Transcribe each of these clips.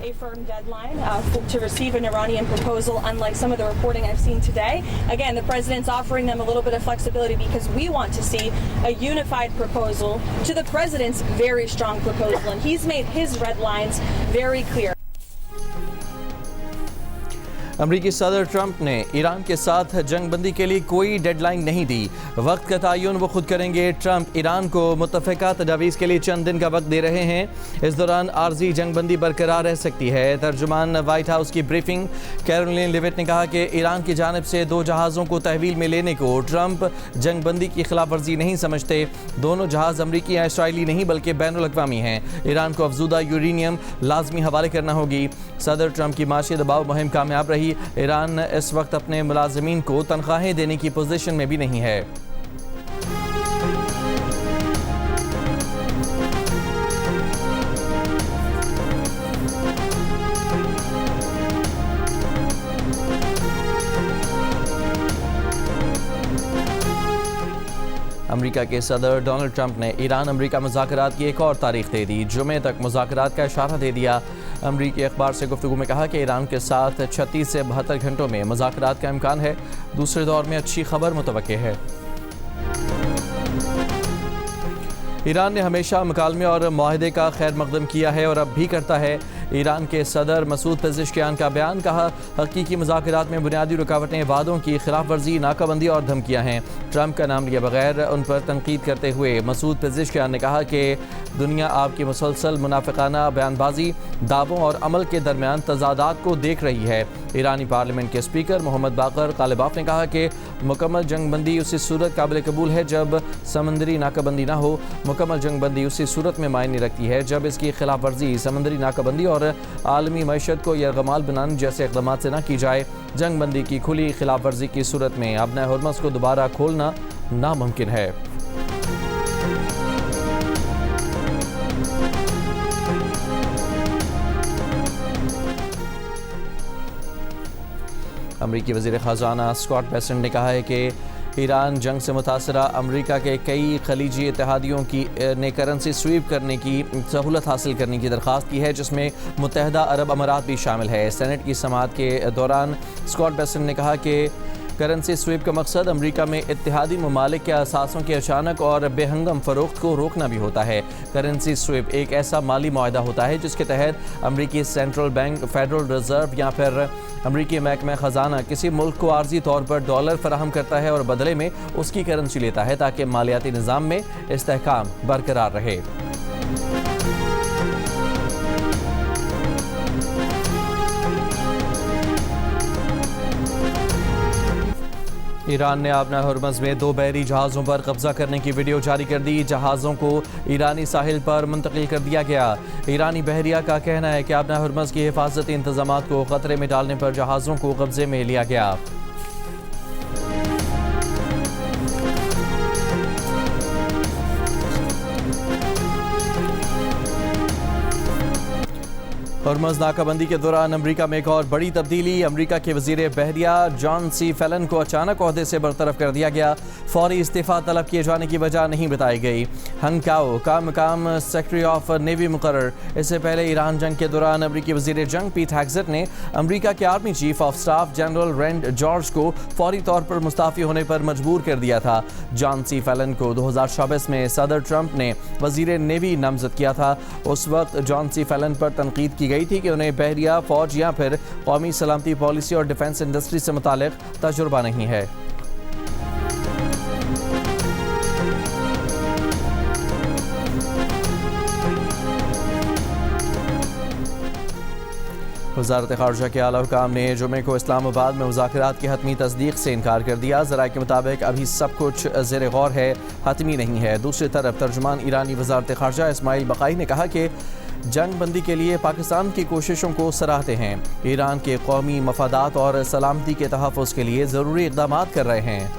a firm deadline to receive an Iranian proposal, unlike some of the reporting I've seen today. Again, the president's offering them a little bit of flexibility because we want to see a unified proposal to the president's very strong proposal, and he's made his red lines very clear. अमरीकी सदर Trump ने Iran के साथ जंग बंदी के लिए कोई डेडलाइन नहीं दी। वक्त का तयन वो खुद करेंगे। ट्रंप ईरान को मुत्तफ़िका तजावीज़ के लिए चंद दिन का वक्त दे रहे हैं। इस दौरान आर्जी जंग बंदी बरकरार रह सकती है। तर्जुमान वाइट हाउस की ब्रीफिंग कैरोलिन लेविट ने कहा कि ईरान की जानिब से 2 जहाज़ों को तहवील में लेने को ट्रंप जंग बंदी की खिलाफ वर्जी नहीं समझते। दोनों जहाज़ अमरीकी या इसराइली नहीं बल्कि बैनुल-अक़वामी हैं। ईरान को अफजूदा यूरेनियम लाजमी हवाले करना होगी। सदर ट्रंप की माशी दबाव मुहिम कामयाब रही। ईरान इस वक्त अपने मुलाजिमीन को तनख्वाहें देने की पोजीशन में भी नहीं है। अमेरिका के सदर डोनाल्ड ट्रंप ने ईरान अमेरिका मुज़ाकरात की एक और तारीख दे दी। जुमे तक मुज़ाकरात का इशारा दे दिया। अमरीकी अखबार से गुफ्तगू में कहा कि ईरान के साथ 36 से 72 घंटों में मुज़ाकरात का इम्कान है। दूसरे दौर में अच्छी खबर मुतवक्के है। ईरान ने हमेशा मुकालमे और मुआहदे का खैर मकदम किया है और अब भी करता है। ईरान के सदर मसूद पेज़ेश्कियान का बयान, कहा हकीकी मुज़ाकरात में बुनियादी रुकावटें वादों की खिलाफ वर्जी, नाकाबंदी और धमकियाँ हैं। ट्रंप का नाम लिए बगैर उन पर तनकीद करते हुए मसूद पेज़ेश्कियान ने कहा कि दुनिया आपकी मुसलसल मुनाफिकाना बयानबाजी, दावों और अमल के दरमियान तजादात को देख रही है। ईरानी पार्लियामेंट के स्पीकर मोहम्मद बाकर कालिबाफ ने कहा कि मुकम्मल जंग बंदी उसी सूरत काबिल कबूल है जब समंदरी नाकाबंदी ना हो। मुकम्मल जंग बंदी उसी सूरत में मायने रखती है जब इसकी खिलाफ वर्जी समंदरी नाकाबंदी और आलमी मईशत को यरगमाल बनाने जैसे इक़दाम से न की जाए। जंग बंदी की खुली खिलाफ वर्जी की सूरत में अपने हरमस को दोबारा खोलना नामुमकिन है। अमरीकी वज़ीर ख़ज़ाना स्कॉट बेसेंट ने कहा है कि ईरान जंग से मुतासरा अमरीका के कई खलीजी इत्तेहादियों की ने करेंसी स्वीप करने की सहूलत हासिल करने की दरख्वास्त की है, जिसमें मुत्तहदा अरब अमारात भी शामिल है। सेनेट की समाअत के दौरान स्कॉट बेसेंट ने कहा कि करेंसी स्वीप का मकसद अमरीका में इत्तेहादी ममालिक के असासों के अचानक और बेहंगम फ़रोख्त को रोकना भी होता है। करेंसी स्वीप एक ऐसा माली मुआहदा होता है जिसके तहत अमरीकी सेंट्रल बैंक, फेडरल रिजर्व या फिर अमरीकी महकमा ख़जाना किसी मुल्क को आर्जी तौर पर डॉलर फराहम करता है और बदले में उसकी करेंसी लेता है ताकि मालियाती निज़ाम में इस्तेहकाम बरकरार रहे। ईरान ने अपना हरमज़ में 2 बहरी जहाज़ों पर कब्जा करने की वीडियो जारी कर दी। जहाज़ों को ईरानी साहिल पर मुंतकिल कर दिया गया। ईरानी बहरिया का कहना है कि अपना हरमज़ की हिफाजती इंतजामात को ख़तरे में डालने पर जहाज़ों को कब्जे में लिया गया। हरमज़ नाकाबंदी के दौरान अमरीका में एक और बड़ी तब्दीली। अमरीका के वज़ीर बहरिया जॉन सी फेलन को अचानक ओहदे से बरतरफ कर दिया गया। फौरी इस्तीफ़ा तलब किए जाने की वजह नहीं बताई गई। हंग काओ का मकाम सेक्रेटरी ऑफ नेवी मुकर्रर। इससे पहले ईरान जंग के दौरान अमरीकी वज़ीर जंग पीट हेग्सेट ने अमरीका के army chief of staff general Randy George को फौरी तौर पर मुस्ताफ़ी होने पर मजबूर कर दिया था। जॉन सी फेलन को 2024 में सदर ट्रंप ने वज़ीर नेवी नामज़द किया था। उस वक्त जॉन सी फेलन पर तनकीद की गई थी कि उन्हें बहरिया फौज या फिर कौमी सलामती पॉलिसी और डिफेंस इंडस्ट्री से मुतालिक तजुर्बा नहीं है। वज़ारत ख़ारजा के आला हुकाम ने जुमे को इस्लामाबाद में मुज़ाकरात की हतमी तस्दीक से इनकार कर दिया। ज़राए के मुताबिक अभी सब कुछ ज़ेर गौर है, हतमी नहीं है। दूसरी तरफ तर्जुमान ईरानी वज़ारत ख़ारजा इस्माइल बक़ाई ने कहा कि जंग बंदी के लिए पाकिस्तान की कोशिशों को सराहते हैं। ईरान के कौमी मफादात और सलामती के तहफ़्फ़ुज़ के लिए ज़रूरी इक़दामात कर रहे हैं।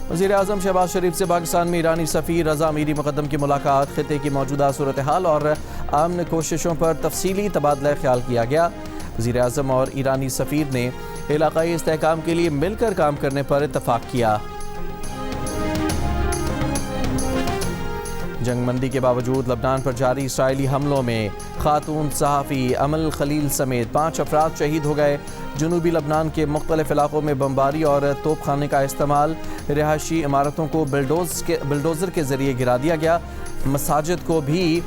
वज़ीर आज़म शहबाज शरीफ से पाकिस्तान में ईरानी सफ़ीर रज़ा मीरी मुक़द्दम की मुलाकात। ख़ित्ते की मौजूदा सूरत हाल और अमन कोशिशों पर तफसीली तबादला ख्याल किया गया। वज़ीर आज़म और ईरानी सफ़ीर ने इलाक़ाई इस्तेहकाम के लिए मिलकर काम करने पर इत्तफ़ाक़ किया। जंगबंदी के बावजूद लबनान पर जारी इसराइली हमलों में खातून सहाफ़ी अमल खलील समेत 5 अफराद शहीद हो गए। जनूबी लबनान के मुख्तलिफ इलाकों में बमबारी और तोपखाने का इस्तेमाल, रिहायशी इमारतों को बुलडोज़र के ज़रिए गिरा दिया गया, मसाजिद को भी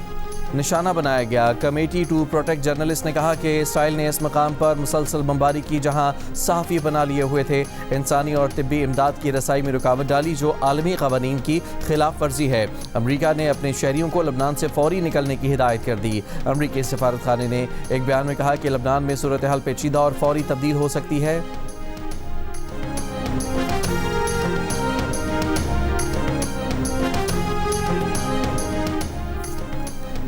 निशाना बनाया गया। कमेटी टू प्रोटेक्ट जर्नलिस्ट ने कहा कि इसराइल ने इस मकाम पर मुसलसल बमबारी की जहां सहाफ़ी बना लिए हुए थे। इंसानी और तिब्बी इमदाद की रसाई में रुकावट डाली जो आलमी क़वानीन की खिलाफ वर्जी है। अमरीका ने अपने शहरियों को लबनान से फ़ौरी निकलने की हिदायत कर दी। अमरीकी सफारत खाने ने एक बयान में कहा कि लबनान में सूरत हाल पेचीदा और फ़ौरी तब्दील हो सकती है।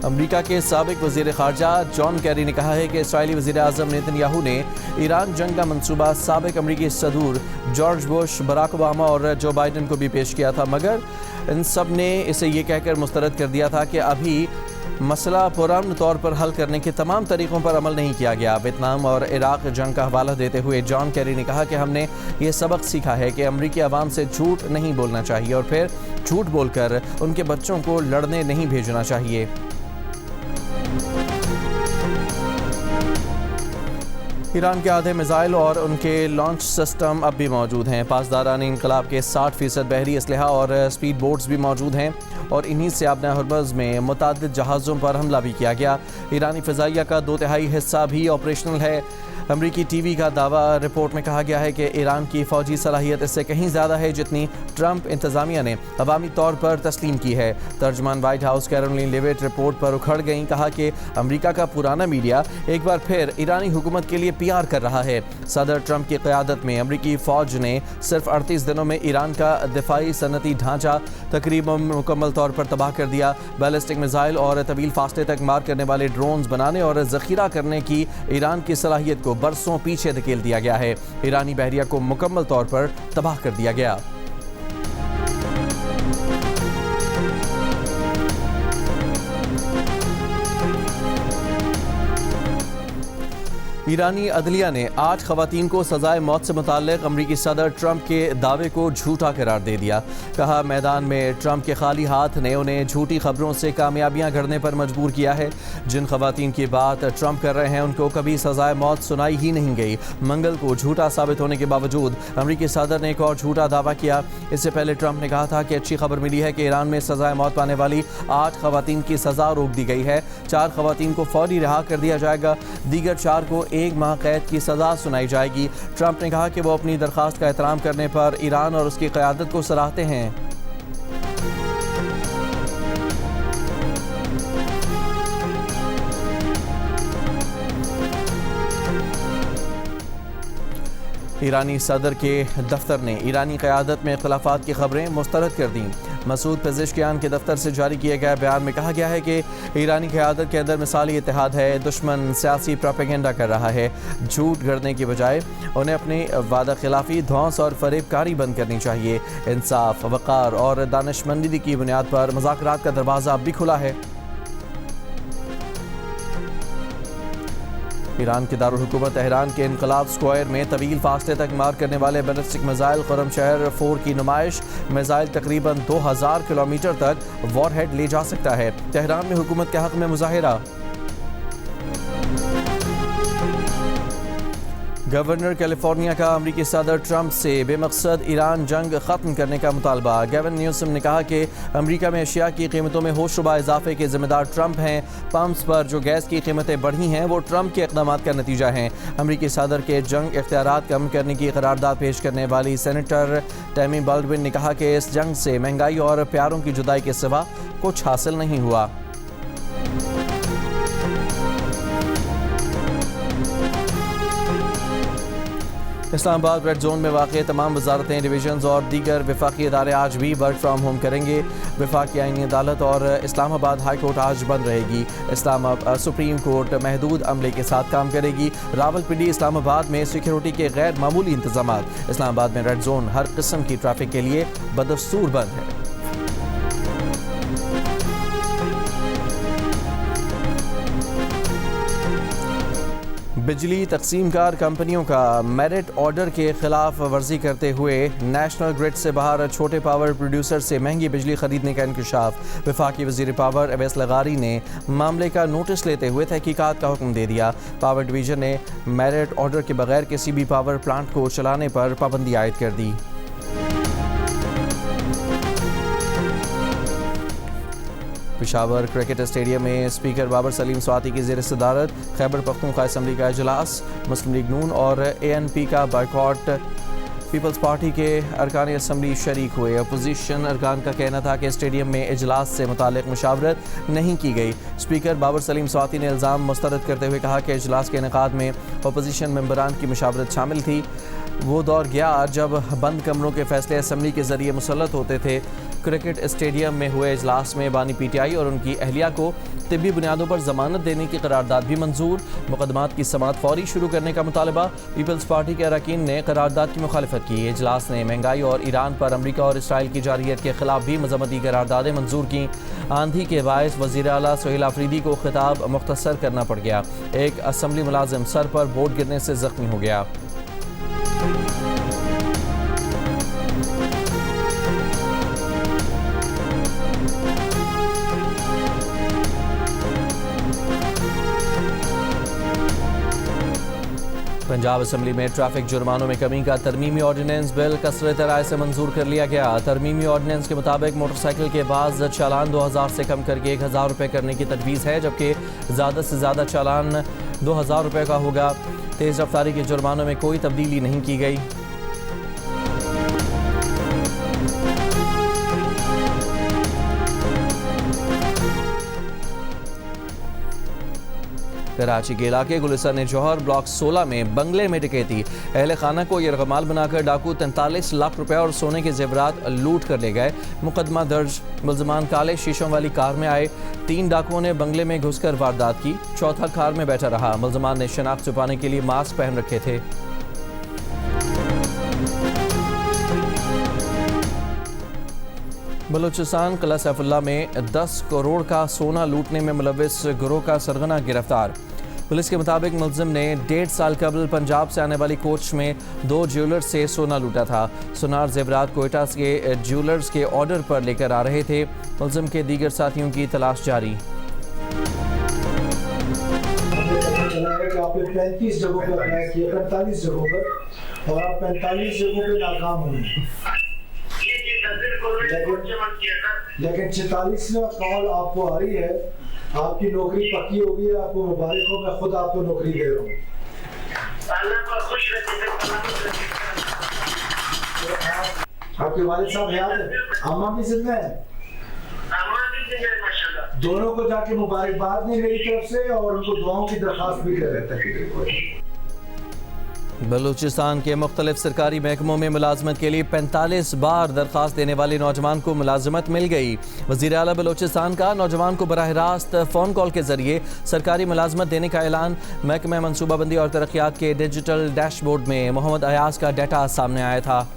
अमरीका के साबिक वज़ीर ख़ारजा जॉन कैरी ने कहा है कि इसराइली वज़ीर आज़म नेतन्याहू ने ईरान जंग का मंसूबा साबिक अमरीकी सदूर जॉर्ज बुश, बराक ओबामा और जो बाइडन को भी पेश किया था, मगर इन सब ने इसे ये कहकर मुस्तरद कर दिया था कि अभी मसला पुरअमन तौर पर हल करने के तमाम तरीक़ों पर अमल नहीं किया गया। वियतनाम और इराक़ जंग का हवाला देते हुए जॉन कैरी ने कहा कि हमने ये सबक सीखा है कि अमरीकी अवाम से झूठ नहीं बोलना चाहिए और फिर झूठ बोलकर उनके बच्चों को लड़ने नहीं भेजना चाहिए। ईरान के आधे मिसाइल और उनके लॉन्च सिस्टम अब भी मौजूद हैं। पासदारान इंकलाब के 60% बहरी असलहा और स्पीड बोट्स भी मौजूद हैं और इन्हीं से आपने हरबज़ में मुतअद्दिद जहाज़ों पर हमला भी किया गया। ईरानी फ़िज़ाइया का 2/3 हिस्सा भी ऑपरेशनल है। अमरीकी टीवी का दावा, रिपोर्ट में कहा गया है कि ईरान की फ़ौजी सलाहियत इससे कहीं ज़्यादा है जितनी ट्रंप इंतज़ामिया ने अवामी तौर पर तस्लीम की है। तर्जमान White House Karoline Leavitt report पर उखड़ गई, कहा कि अमरीका का पुराना मीडिया एक बार फिर ईरानी हुकूमत के लिए PR कर रहा है। सदर ट्रंप की क़यादत में अमरीकी फ़ौज ने सिर्फ 38 दिनों में ईरान का दिफाई सनती ढांचा तकरीबन मुकम्मल तौर पर तबाह कर दिया। बैलिस्टिक मिसाइल और तवील फासले तक मार करने वाले ड्रोन्स बनाने और ज़ख़ीरा करने की ईरान की सलाहियत को बरसों पीछे धकेल दिया गया है। ईरानी बहरिया को मुकम्मल तौर पर तबाह कर दिया गया। ईरानी अदलिया ने 8 ख़वातीन को सज़ाए मौत से मुताल्लिक़ अमरीकी सदर ट्रंप के दावे को झूठा करार दे दिया। कहा, मैदान में ट्रंप के खाली हाथ ने उन्हें झूठी खबरों से कामयाबियां गढ़ने पर मजबूर किया है। जिन ख़वातीन की बात ट्रंप कर रहे हैं उनको कभी सज़ाए मौत सुनाई ही नहीं गई। मंगल को झूठा साबित होने के बावजूद अमरीकी सदर ने एक और झूठा दावा किया। इससे पहले ट्रंप ने कहा था कि अच्छी खबर मिली है कि ईरान में सज़ाए मौत पाने वाली 8 ख़वातीन की सज़ा रोक दी गई है। 4 ख़वातीन को फ़ौरी रिहा कर दिया जाएगा, दीगर 4 को 1 माह कैद की सज़ा सुनाई जाएगी। ट्रंप ने कहा कि वो अपनी दरख्वास्त का एहतराम करने पर ईरान और उसकी क़यादत को सराहते हैं। ईरानी सदर के दफ्तर ने ईरानी क़यादत में इख्तिलाफ़ात की खबरें मुस्तरद कर दी। मसूद पेज़ेश्कियान के दफ्तर से जारी किए गए बयान में कहा गया है कि ईरानी क़यादत के अंदर मिसाली इत्तेहाद है। दुश्मन सियासी प्रोपेगेंडा कर रहा है। झूठ गढ़ने की बजाय उन्हें अपनी वादा खिलाफी, धौंस और फरेबकारी बंद करनी चाहिए। इंसाफ, वक़ार और दानिशमंदी की बुनियाद पर मुज़ाकरात का दरवाज़ा अब भी खुला है। ईरान के दारुल हुकूमत तेहरान के इनकलाब स्क्वायर में तवील फासले तक मार करने वाले बैलिस्टिक मिसाइल खुर्रमशहर 4 की नुमाइश। मिसाइल तकरीबन 2000 किलोमीटर तक वॉरहेड ले जा सकता है। तेहरान में हुकूमत के हक़ में मुज़ाहिरा। गवर्नर कैलिफोर्निया का अमरीकी सदर ट्रंप से बेमकसद ईरान जंग ख़त्म करने का मुतालबा। गैविन न्यूसम ने कहा कि अमरीका में अशिया की कीमतों में होशरुबा इजाफे के ज़िम्मेदार ट्रंप हैं। पम्प्स पर जो गैस की कीमतें बढ़ी हैं वो ट्रंप के इक़दाम का नतीजा हैं। अमरीकी सदर के जंग इख्तियारात कम करने की करारदाद पेश करने वाली सेनेटर टैमी बाल्डविन ने कहा कि इस जंग से महंगाई और प्यारों की जुदाई के सिवा कुछ हासिल नहीं हुआ। इस्लामाबाद रेड जोन में वाक़ तमाम वजारतें, डिवीजन्स और दीगर वफाकी इदारे आज भी वर्क फ्राम होम करेंगे। वफाकी आईनी अदालत और इस्लामाबाद हाई कोर्ट आज बंद रहेगी। सुप्रीम कोर्ट महदूद अमले के साथ काम करेगी। रावलपिंडी इस्लामाबाद में सिक्योरिटी के गैर मामूली इंतजाम। इस्लामाबाद में रेड जोन हर किस्म की ट्रैफिक के लिए बदस्तूर बंद है। बिजली तकसीमकार कंपनियों का मेरिट ऑर्डर के खिलाफ वर्जी करते हुए नेशनल ग्रिड से बाहर छोटे पावर प्रोड्यूसर से महंगी बिजली खरीदने का इंकशाफ। वफाकी वज़ीर पावर अवैस लगारी ने मामले का नोटिस लेते हुए तहकीकात का हुक्म दे दिया। पावर डिवीज़न ने मेरिट ऑर्डर के बगैर किसी भी पावर प्लांट को चलाने पर पाबंदी आयद कर दी। पेशावर क्रिकेट स्टेडियम में स्पीकर बाबर सलीम स्वाति की ज़ेर सदारत खैबर पख्तूनख्वा असम्बली का इजलास। मुस्लिम लीग नून और ANP का बाइकॉट। पीपल्स पार्टी के अरकान असम्बली शरीक हुए। अपोजिशन अरकान का कहना था कि स्टेडियम में इजलास से मुतालिक मुशावरत नहीं की गई। स्पीकर बाबर सलीम स्वाति ने इल्ज़ाम मुस्तरद करते हुए कहा कि इजलास के इनेकाद में अपोजिशन मेंबरान की मुशावरत शामिल थी। वो दौर गया जब बंद कमरों के फैसले असम्बली के ज़रिए मुसल्लत होते थे। क्रिकेट स्टेडियम में हुए इजलास में बानी PTI और उनकी अहलिया को तिब्बी बुनियादों पर जमानत देने की करारदाद भी मंजूर। मुकदमात की समाअत फौरी शुरू करने का मुतालबा। पीपल्स पार्टी के अरकान ने करारदाद की मुखालिफत की। इजलास ने महंगाई और ईरान पर अमरीका और इसराइल की जारहियत के खिलाफ भी मजम्मती करारदादें मंजूर की। आंधी के बायस वज़ीर आला सोहेल आफरीदी को खिताब मुख्तसर करना पड़ गया। एक असम्बली मुलाजिम सर पर बोर्ड गिरने से जख्मी हो गया। पंजाब असम्बली में ट्रैफिक जुर्मानों में कमी का तरमीमी ऑर्डिनेंस बिल कसरत राय से मंजूर कर लिया गया। तरमीमी ऑर्डिनेंस के मुताबिक मोटरसाइकिल के बाद चालान 2000 से कम करके 1000 रुपये करने की तजवीज़ है, जबकि ज़्यादा से ज़्यादा चालान 2000 रुपये का होगा। तेज़ रफ्तारी के जुर्मानों में कोई तब्दीली नहीं की गई। कराची के इलाके गुलिस्तान जौहर ब्लॉक 16 में बंगले में डकैती। अहले खाना को यरगमाल बनाकर डाकू 43 लाख रुपए और सोने के जेवरात लूट कर ले गए। मुकदमा दर्ज। मुलजमान काले शीशों वाली कार में आए। 3 डाकुओं ने बंगले में घुसकर वारदात की। चौथा कार में बैठा रहा। मुलजमान ने शनाख्त छुपाने के लिए मास्क पहन रखे थे। बलूचिस्तान किला सैफुल्ला में 10 करोड़ का सोना लूटने में मुलविस गिरोह का सरगना गिरफ्तार। पुलिस के मुताबिक मुलजिम ने 1.5 साल कबल पंजाब से आने वाली कोच में 2 ज्वेलर्स से सोना लूटा था। सोनार जेवरात कोयटा के ज्वेलर्स के ऑर्डर पर लेकर आ रहे थे। मुलजिम के दीगर साथियों की तलाश जारी। आपने 35 जगहों पर अप्लाई किया, 45 जगहों पर, और आप 45 जगहों पे नाकाम हुए। लेकिन 46वां कॉल आपको आ रही है, आपकी नौकरी पक्की होगी, आपको मुबारक हो, मैं खुद आपको नौकरी दे रहा हूँ। आपके वालिद साहब याद है, अम्मा भी जिंदा है, दोनों को जाके मुबारकबाद नहीं मेरी तरफ से, और उनको दुआओं की दरखास्त भी कर रहे थे। बलूचिस्तान के मुख्तलिफ सरकारी महकमों में मुलाजमत के लिए 45 बार दरख्वास्त देने वाले नौजवान को मुलाजमत मिल गई। वज़ीर आला बलूचिस्तान का नौजवान को बराह रास्त फ़ोन कॉल के जरिए सरकारी मुलाजमत देने का ऐलान। महकमा मनसूबाबंदी और तरक्यात के डिजिटल डैशबोर्ड में मोहम्मद अयाज का डाटा सामने आया था।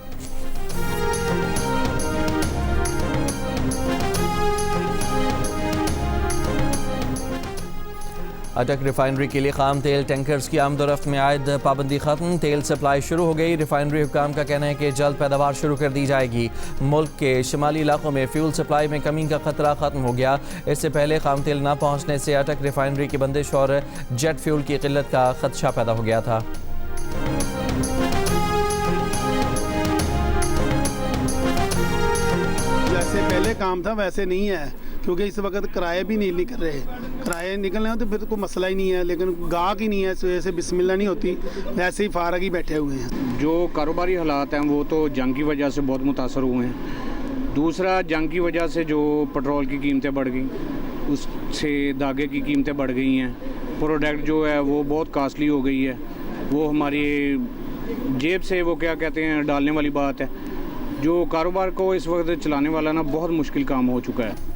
अटक रिफाइनरी के लिए खाम तेल टैंकर्स की आमदोरफ्त में आयद पाबंदी खत्म। तेल सप्लाई शुरू हो गई। रिफाइनरी हुकाम का कहना है कि जल्द पैदावार शुरू कर दी जाएगी। मुल्क के शुमाली इलाकों में फ्यूल सप्लाई में कमी का खतरा खत्म हो गया। इससे पहले खाम तेल न पहुँचने से अटक रिफाइनरी की बंदिश और जेट फ्यूल की किल्लत का खदशा पैदा हो गया था। जैसे पहले काम था वैसे नहीं है, क्योंकि इस वक्त किराए भी नहीं निकल रहे। किराए निकलने हो तो फिर तो कोई मसला ही नहीं है, लेकिन गाहक ही नहीं है, इस वजह से बिस्मिल्लाह नहीं होती, वैसे ही फारग ही बैठे हुए हैं। जो कारोबारी हालात हैं वो तो जंग की वजह से बहुत मुतासर हुए हैं। दूसरा, जंग की वजह से जो पेट्रोल की कीमतें बढ़ गई, उससे धागे की कीमतें बढ़ गई हैं। प्रोडक्ट जो है वो बहुत कास्टली हो गई है। वो हमारी जेब से वो क्या कहते हैं डालने वाली बात है। जो कारोबार को इस वक्त चलाने वाला ना बहुत मुश्किल काम हो चुका है।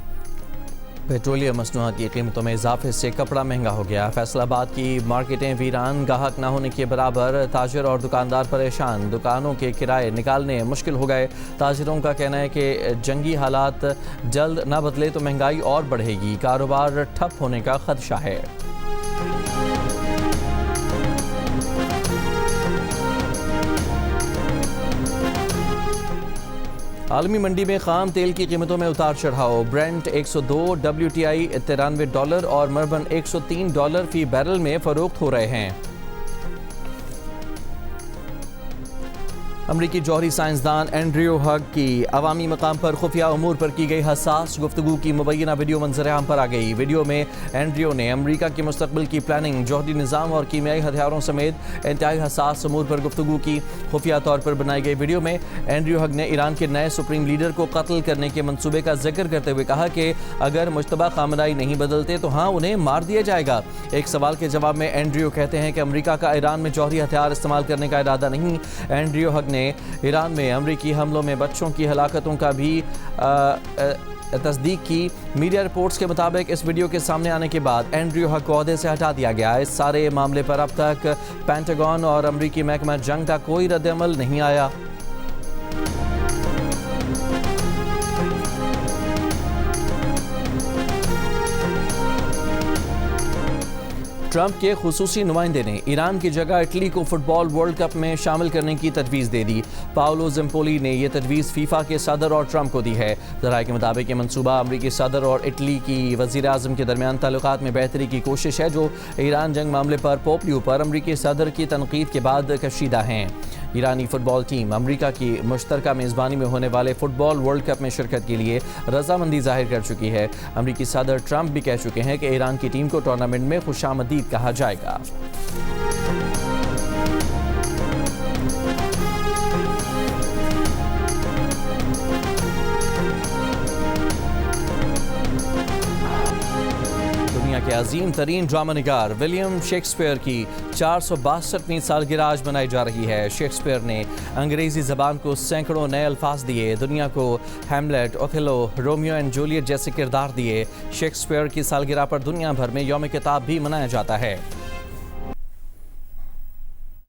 पेट्रोलियम मसनूआत की कीमतों में इजाफे से कपड़ा महंगा हो गया। फैसलाबाद की मार्केटें वीरान, गाहक न होने के बराबर, ताजिर और दुकानदार परेशान। दुकानों के किराए निकालने मुश्किल हो गए। ताजिरों का कहना है कि जंगी हालात जल्द न बदले तो महंगाई और बढ़ेगी। कारोबार ठप होने का खदशा है। आलमी मंडी में खाम तेल की कीमतों में उतार चढ़ाव। ब्रेंट 102, WTI $93 और मर्बन $103 फी बैरल में फरोख्त हो रहे हैं। अमरीकी जौहरी साइंसदान एंड्रयू हग की अवामी मकाम पर खुफिया उमूर पर की गई हसास गुफ्तगू की मुबैना वीडियो मंजर-ए-आम पर आ गई। वीडियो में एंड्रयू ने अमरीका के मुस्तकबिल की प्लानिंग, जौहरी निज़ाम और कीमियाई हथियारों समेत इंतहाई हसास उमूर पर गुफ्तगू की। खुफिया तौर पर बनाई गई वीडियो में एंड्रयू हग ने ईरान के नए सुप्रीम लीडर को कत्ल करने के मंसूबे का जिक्र करते हुए कहा कि अगर मुश्तबा खामनाई नहीं बदलते तो हाँ, उन्हें मार दिया जाएगा। एक सवाल के जवाब में एंड्रयू कहते हैं कि अमरीका का ईरान में जौहरी हथियार इस्तेमाल करने का इरादा नहीं। एंड्रयू हग ने ईरान में अमरीकी हमलों में बच्चों की हलाकतों का भी तस्दीक की। मीडिया रिपोर्ट्स के मुताबिक इस वीडियो के सामने आने के बाद एंड्रयू हग को ओहदे से हटा दिया गया। इस सारे मामले पर अब तक पेंटागन और अमरीकी महकमा जंग का कोई रद्द-ए-अमल नहीं आया। ट्रंप के खुसूसी नुमाइंदे ने ईरान की जगह इटली को फुटबॉल वर्ल्ड कप में शामिल करने की तजवीज़ दे दी। पाओलो ज़िम्पोली ने यह तजवीज़ फीफा के सदर और ट्रंप को दी है। ज़राए के मुताबिक ये मनसूबा अमरीकी सदर और इटली की वज़ीर आज़म के दरमियान ताल्लुकात में बेहतरी की कोशिश है, जो ईरान जंग मामले पर पोपलियो पर अमरीकी सदर की तनकीद के बाद कशीदा हैं। ईरानी फुटबॉल टीम अमरीका की मुश्तरका मेज़बानी में होने वाले फुटबॉल वर्ल्ड कप में शिरकत के लिए रजामंदी जाहिर कर चुकी है। अमरीकी सदर ट्रंप भी कह चुके हैं कि ईरान की टीम को टूर्नामेंट में खुशामदीद कहा जाएगा। दुनिया के अजीम तरीन ड्रामा निगार विलियम शेक्सपियर की 462वीं सालगिरह आज मनाई जा रही है। शेक्सपियर ने अंग्रेजी ज़बान को सैकड़ों नए अल्फाज दिए, दुनिया को Hamlet, Othello, Romeo and Juliet जैसे किरदार दिए। शेक्सपियर की सालगिरह पर दुनिया भर में यौम किताब भी मनाया जाता है।